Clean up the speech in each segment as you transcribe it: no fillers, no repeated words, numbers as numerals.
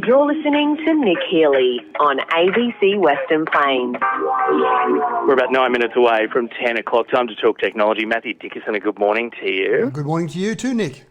You're listening to Nick Healey on ABC Western Plains. We're about 9 minutes away from 10 o'clock. Time to talk technology. Matthew Dickerson, a good morning to you. Good morning to you too, Nick.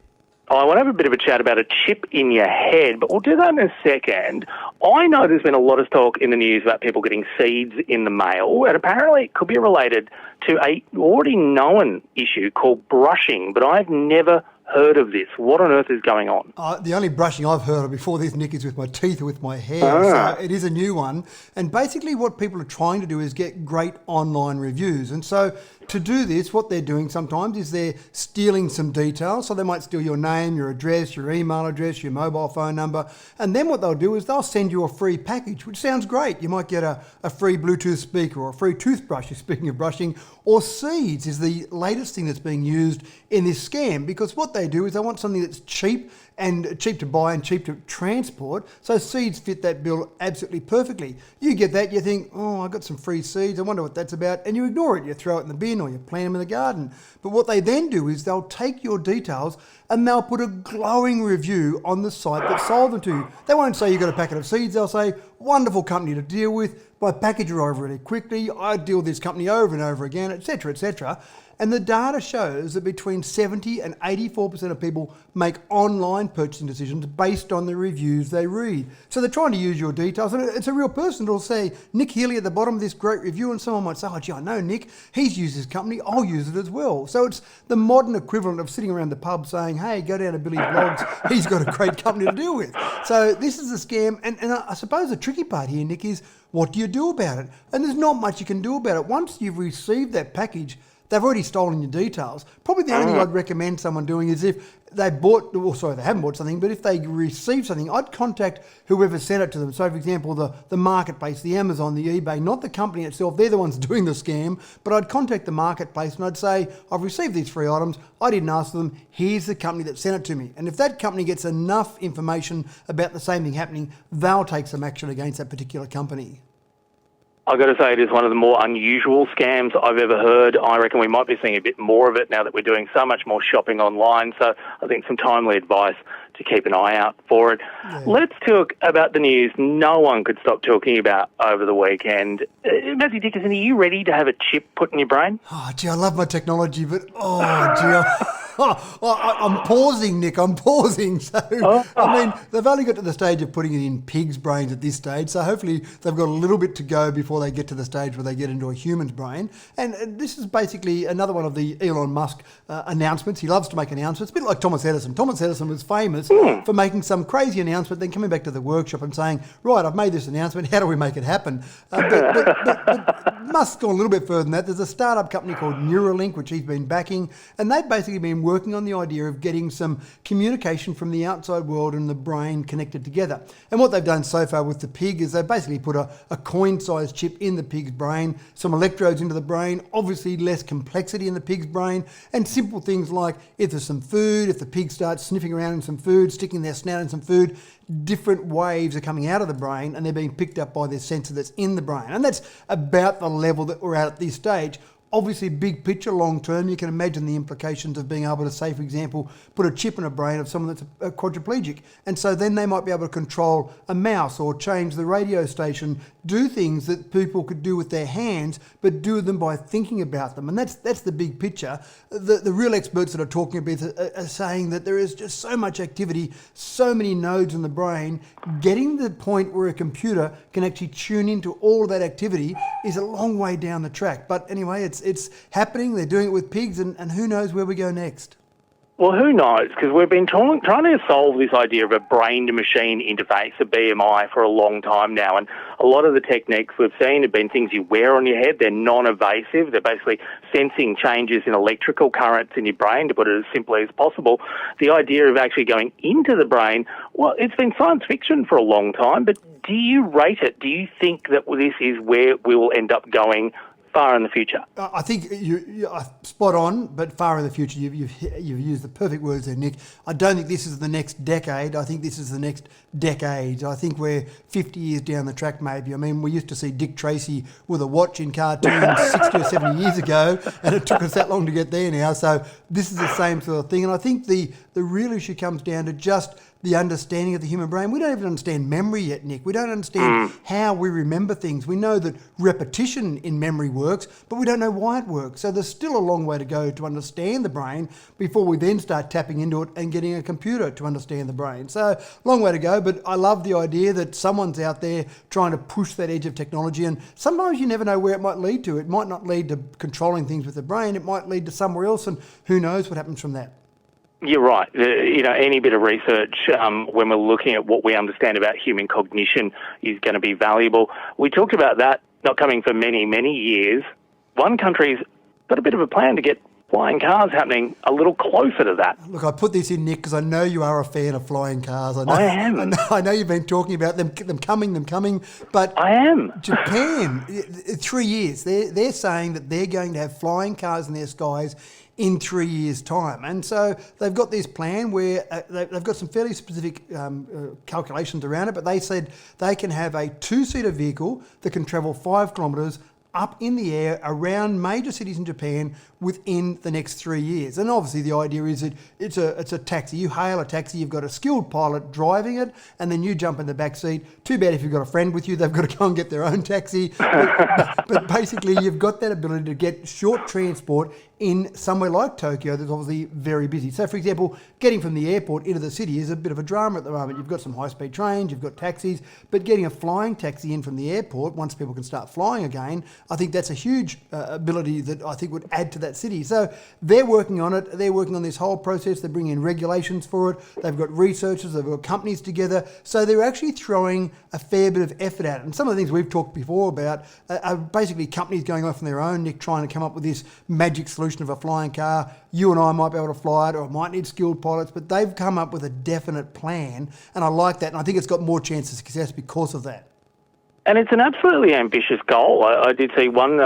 I want to have a bit of a chat about a chip in your head, but we'll do that in a second. I know there's been a lot of talk in the news about people getting seeds in the mail, and apparently it could be related to a already known issue called brushing, but I've never heard of this. What on earth is going on? The only brushing I've heard of before this, Nick, is with my teeth or with my hair. So it is a new one. And basically what people are trying to do is get great online reviews. And so to do this, what they're doing sometimes is they're stealing some details. So they might steal your name, your address, your email address, your mobile phone number. And then what they'll do is they'll send you a free package, which sounds great. You might get a free Bluetooth speaker or a free toothbrush, speaking of brushing, or seeds is the latest thing that's being used in this scam, because what they do is they want something that's cheap to buy and cheap to transport. So seeds fit that bill absolutely perfectly. You get that, you think, oh, I got some free seeds, I wonder what that's about, and you ignore it. You throw it in the bin or you plant them in the garden. But what they then do is they'll take your details and they'll put a glowing review on the site that sold them to you. They won't say you got a packet of seeds. They'll say, wonderful company to deal with. My package arrived really quickly. I deal with this company over and over again, etc., etc. And the data shows that between 70 and 84% of people make online purchasing decisions based on the reviews they read. So they're trying to use your details. And it's a real person that'll say, Nick Healey at the bottom of this great review. And someone might say, oh, gee, I know Nick. He's used his company. I'll use it as well. So it's the modern equivalent of sitting around the pub saying, hey, go down to Billy's Blogs. He's got a great company to deal with. So this is a scam. And I suppose the tricky part here, Nick, is what do you do about it? And there's not much you can do about it. Once you've received that package, they've already stolen your details. Probably the only thing I'd recommend someone doing is if they haven't bought something, but if they receive something, I'd contact whoever sent it to them. So, for example, the marketplace, the Amazon, the eBay, not the company itself. They're the ones doing the scam, but I'd contact the marketplace and I'd say, I've received these free items. I didn't ask them. Here's the company that sent it to me. And if that company gets enough information about the same thing happening, they'll take some action against that particular company. I've got to say it is one of the more unusual scams I've ever heard. I reckon we might be seeing a bit more of it now that we're doing so much more shopping online. So I think some timely advice to keep an eye out for it. Yeah. Let's talk about the news no one could stop talking about over the weekend. Matthew Dickerson, are you ready to have a chip put in your brain? Oh, gee, I love my technology, but I'm pausing, Nick. I'm pausing. So, I mean, they've only got to the stage of putting it in pigs' brains at this stage. So hopefully they've got a little bit to go before they get to the stage where they get into a human's brain. And this is basically another one of the Elon Musk announcements. He loves to make announcements. A bit like Thomas Edison. Thomas Edison was famous for making some crazy announcement, then coming back to the workshop and saying, right, I've made this announcement. How do we make it happen? But Musk's gone a little bit further than that. There's a startup company called Neuralink, which he's been backing, and they've basically been working on the idea of getting some communication from the outside world and the brain connected together. And what they've done so far with the pig is they've basically put a coin-sized chip in the pig's brain, some electrodes into the brain, obviously less complexity in the pig's brain, and simple things like if there's some food, if the pig starts sniffing around in some food, sticking their snout in some food, different waves are coming out of the brain and they're being picked up by this sensor that's in the brain. And that's about the level that we're at this stage. Obviously, big picture, long term, you can imagine the implications of being able to, say, for example, put a chip in a brain of someone that's a quadriplegic. And so then they might be able to control a mouse or change the radio station, do things that people could do with their hands, but do them by thinking about them. And that's the big picture. The real experts that are talking about it are saying that there is just so much activity, so many nodes in the brain, getting to the point where a computer can actually tune into all of that activity is a long way down the track. But anyway, it's happening. They're doing it with pigs, and who knows where we go next. Well, who knows? Because we've been trying to solve this idea of a brain-to-machine interface, a BMI, for a long time now. And a lot of the techniques we've seen have been things you wear on your head. They're non-invasive. They're basically sensing changes in electrical currents in your brain, to put it as simply as possible. The idea of actually going into the brain, well, it's been science fiction for a long time, but do you rate it? Do you think that this is where we will end up going far in the future? I think you are spot on, but far in the future. You've used the perfect words there, Nick. I don't think this is the next decade. I think this is the next decade. I think we're 50 years down the track, maybe. I mean, we used to see Dick Tracy with a watch in cartoons 60 or 70 years ago, and it took us that long to get there now. So this is the same sort of thing. And I think the real issue comes down to just the understanding of the human brain. We don't even understand memory yet, Nick. We don't understand how we remember things. We know that repetition in memory works, but we don't know why it works. So there's still a long way to go to understand the brain before we then start tapping into it and getting a computer to understand the brain. So long way to go, but I love the idea that someone's out there trying to push that edge of technology, and sometimes you never know where it might lead to. It might not lead to controlling things with the brain. It might lead to somewhere else, and who knows what happens from that. You're right. Any bit of research when we're looking at what we understand about human cognition is going to be valuable. We talked about that not coming for many, many years. One country's got a bit of a plan to get flying cars happening a little closer to that. Look, I put this in, Nick, because I know you are a fan of flying cars. I am. I know you've been talking about them coming, but I am. Japan, 3 years. They're saying that they're going to have flying cars in their skies in 3 years' time. And so they've got this plan where they've got some fairly specific calculations around it, but they said they can have a two-seater vehicle that can travel 5 kilometres up in the air around major cities in Japan within the next 3 years. And obviously the idea is that it's a taxi. You hail a taxi, you've got a skilled pilot driving it, and then you jump in the back seat. Too bad if you've got a friend with you, they've got to go and get their own taxi. But basically you've got that ability to get short transport in somewhere like Tokyo that's obviously very busy. So, for example, getting from the airport into the city is a bit of a drama at the moment. You've got some high-speed trains, you've got taxis, but getting a flying taxi in from the airport, once people can start flying again, I think that's a huge ability that I think would add to that city. So they're working on it. They're working on this whole process. They're bringing in regulations for it. They've got researchers. They've got companies together. So they're actually throwing a fair bit of effort at it. And some of the things we've talked before about are basically companies going off on their own, Nick, trying to come up with this magic solution of a flying car. You and I might be able to fly it, or it might need skilled pilots, but they've come up with a definite plan, and I like that, and I think it's got more chance of success because of that. And it's an absolutely ambitious goal. I did see one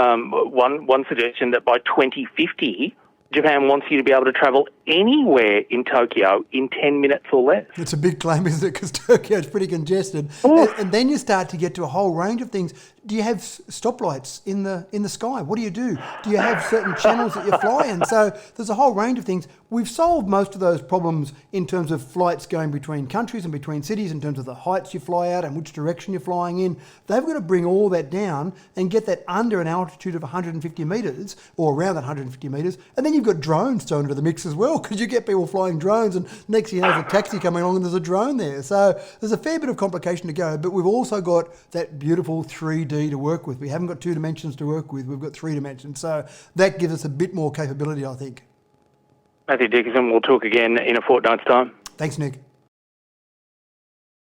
suggestion that by 2050, Japan wants you to be able to travel anywhere in Tokyo in 10 minutes or less. It's a big claim, isn't it? Because Tokyo's pretty congested. And then you start to get to a whole range of things. Do you have stoplights in the sky? What do you do? Do you have certain channels that you fly in? So there's a whole range of things. We've solved most of those problems in terms of flights going between countries and between cities, in terms of the heights you fly at and which direction you're flying in. They've got to bring all that down and get that under an altitude of 150 metres, or around that 150 metres. And then you've got drones thrown into the mix as well, because you get people flying drones, and next thing you know, there's a taxi coming along and there's a drone there. So there's a fair bit of complication to go, but we've also got that beautiful 3D to work with. We haven't got 2 dimensions to work with. We've got 3 dimensions. So that gives us a bit more capability, I think. Mathew Dickerson, we'll talk again in a fortnight's time. Thanks, Nick.